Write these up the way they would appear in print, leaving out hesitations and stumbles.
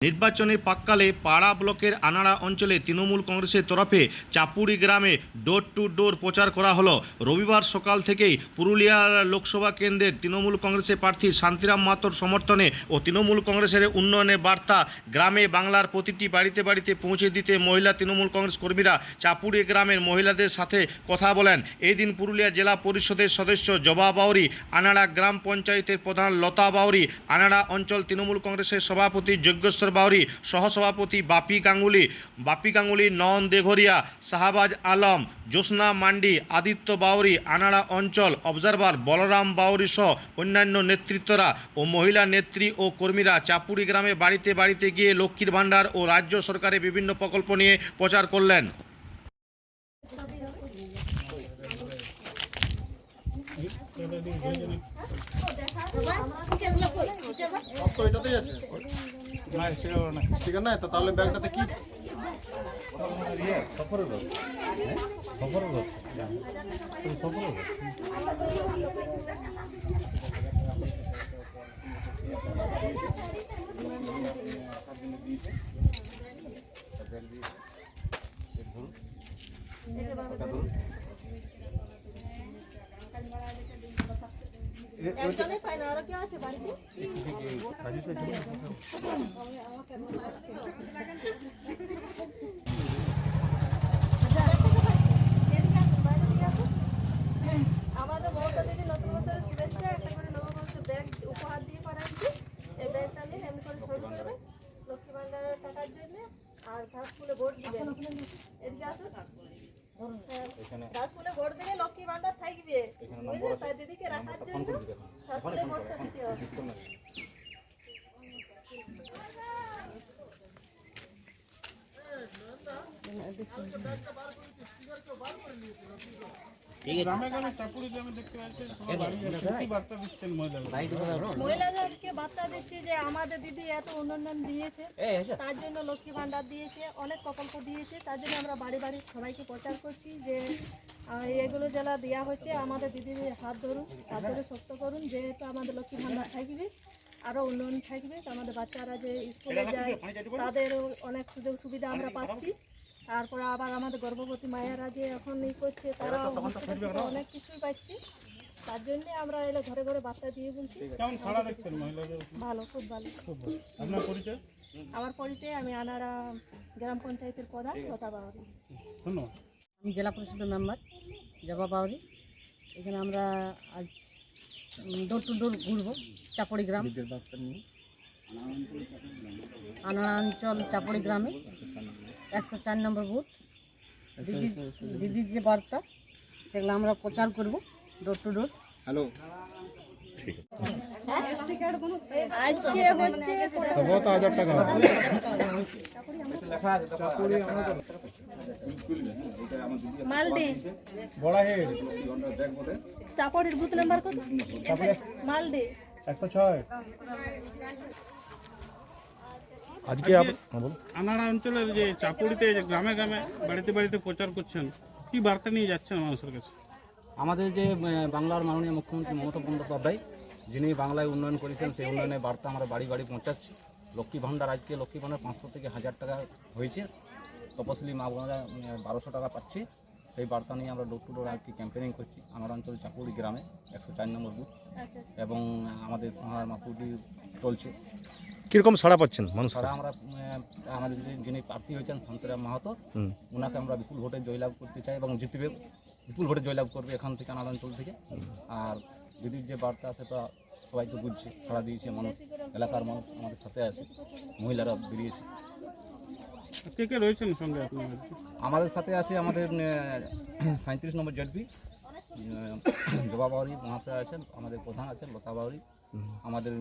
নির্বাচনের প্রাক্কালে পাড়া ব্লকের আনাড়া অঞ্চলে তৃণমূল কংগ্রেসের তরফে চাপুরি গ্রামে ডোর টু ডোর প্রচার করা হলো। রবিবার সকাল থেকেই পুরুলিয়া লোকসভা কেন্দ্রের তৃণমূল কংগ্রেসের প্রার্থী শান্তিরাম মাহাতোর সমর্থনে ও তৃণমূল কংগ্রেসের উন্নয়নের বার্তা গ্রামে বাংলার প্রতিটি বাড়িতে বাড়িতে পৌঁছে দিতে মহিলা তৃণমূল কংগ্রেস কর্মীরা চাপুরি গ্রামের মহিলাদের সাথে কথা বলেন। এই দিন পুরুলিয়া জেলা পরিষদের সদস্য জবা বাউরি, আনাড়া গ্রাম পঞ্চায়েতের প্রধান লতা বাউরি, আনাড়া অঞ্চল তৃণমূল কংগ্রেসের সভাপতি যজ্ঞেশ্বর বাউরি, সহসভাপতি বাপি গাঙ্গুলি, নয়ন দেঘরিয়া, শাহবাজ আলম, জ্যোৎস্না মান্ডি, আদিত্য বাউরি, আনাড়া অঞ্চল অবজারভার বলরাম বাউরি সহ অন্যান্য নেতৃত্বরা ও মহিলা নেত্রী ও কর্মীরা চাপুরি গ্রামে বাড়িতে বাড়িতে গিয়ে লক্ষ্মীর ভাণ্ডার ও রাজ্য সরকারের বিভিন্ন প্রকল্প নিয়ে প্রচার করলেন। স্টিকার নাই তো তাহলে ব্যাগটাতে কি একজনই পায় না, আরো কি আছে বাড়িতে? আমাদের মমতা দিদি নতুন বছরের শুভেচ্ছা, একটা করে নববর্ষের ব্যাগ উপহার দিয়ে পাঠাচ্ছি। এই ব্যাগটা নিয়ে এমনি করে সই করবে লক্ষ্মী ভান্ডারের টাকার জন্য। আর ঘাস ফুলে ভোট দিবেন, এদিকে আসুন। ঘাস ফুলে ভোট দিলে লক্ষ্মী ভান্ডার থাকবে, বুঝলে? তাই দিদিকে রাখার জন্য ঘাস ফুলে ভোটটা দিতে হবে। মহিলাদেরকে বার্তা দিচ্ছি যে আমাদের দিদি এত উন্নয়ন দিয়েছে, তার জন্য লক্ষ্মী ভান্ডার দিয়েছে, অনেক প্রকল্প দিয়েছে, তার জন্য আমরা বাড়ি বাড়ি সবাইকে প্রচার করছি যে এগুলো যারা দেওয়া হচ্ছে আমাদের দিদির হাত ধরুন, হাত ধরে শক্ত করুন, যেহেতু আমাদের লক্ষ্মী ভান্ডার থাকবে, আরও উন্নয়ন থাকবে। আমাদের বাচ্চারা যে স্কুলে যায় তাদেরও অনেক সুযোগ সুবিধা আমরা পাচ্ছি। তারপরে আবার আমাদের গর্ভবতী মায়েরা যে এখন ই করছে তারা অনেক কিছুই পাচ্ছে। তার জন্য আমরা এলে ঘরে ঘরে বার্তা দিয়ে বলছি। ভালো, খুব ভালো। আমার পরিচয়, আমি আনাড়া গ্রাম পঞ্চায়েতের প্রধান লতা বাউরি। আমি জেলা পরিষদের মেম্বার জবা বাউরি। এখানে আমরা আজ ডোর টু ডোর ঘুরবো চাপড়ি গ্রাম, আনাড়া অঞ্চল চাপড়ি গ্রামে 104 নম্বর বুথ। দিদির যে বার্তা সেগুলো আমরা প্রচার করব ডোর টু ডোর। হ্যালো আজকে হচ্ছে 1000 টাকা মালডি বড়া হেড চাপড়ির বুথ নাম্বার কত? মালডি 106। আজকে আনাড়া অঞ্চলের যে চাকুরিতে গ্রামে গ্রামে বাড়িতে বাড়িতে প্রচার করছেন, কি বার্তা নিয়ে যাচ্ছেন মানুষের কাছে? আমাদের যে বাংলার মাননীয় মুখ্যমন্ত্রী মমতা বন্দ্যোপাধ্যায় যিনি বাংলায় উন্নয়ন করেছেন, সেই উন্নয়নের বার্তা আমরা বাড়ি বাড়ি পৌঁছাচ্ছি। লক্ষ্মী ভাণ্ডার, আজকে লক্ষ্মী ভাণ্ডার 500 থেকে 1000 টাকা হয়েছে, তপশিলি মা বোনেরা 1200 টাকা পাচ্ছে। সেই বার্তা নিয়ে আমরা ডোর টু ডোর আজকে ক্যাম্পেনিং করছি আনাড়া অঞ্চল চাকুরি গ্রামে 104 নম্বর বুথ। এবং আমাদের সংহার মাপুটি চলছে। কিরকম সাড়া পাচ্ছেন মানুষ? সারা আমরা আমাদের যিনি প্রার্থী হয়েছেন শান্তিরাম মাহাতো, ওনাকে আমরা বিপুল ভোটে জয়লাভ করতে চাই এবং জিতবে, বিপুল ভোটে জয়লাভ করবে এখান থেকে আনাড়া অঞ্চল থেকে। আর দিদির যে বার্তা আছে তা সবাই তো বুঝছে, সাড়া দিয়েছে মানুষ, এলাকার মানুষ আমাদের সাথে আছে, মহিলারা বেরিয়েছে। কে কে রয়েছেন সঙ্গে আপনাদের? আমাদের সাথে আছে আমাদের 37 নম্বর জেডপি জবা বাউরি মহাশয় আছেন, আমাদের প্রধান আছেন লতা বাউরি, আমাদের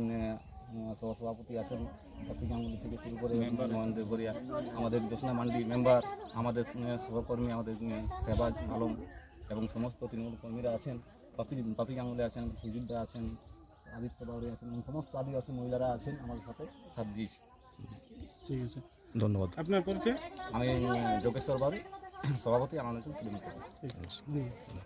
সহসভাপতি আছেন বাপি গাঙ্গুলি থেকে শুরু করে নয়ন দেঘরিয়া, আমাদের জ্যোৎস্না মান্ডি মেম্বার, আমাদের সহকর্মী আমাদের শাহবাজ আলম এবং সমস্ত তৃণমূল কর্মীরা আছেন, বাপি গাঙ্গুলি আছেন, সুজিতদা আছেন, আদিত্য বাউরি আছেন এবং সমস্ত আদিবাসী মহিলারা আছেন আমাদের সাথে সাথ দিয়েছে। ঠিক আছে, ধন্যবাদ। আপনার পরিচয়? আমি যোগেশ্বর বাউরি, সভাপতি আনন্দ।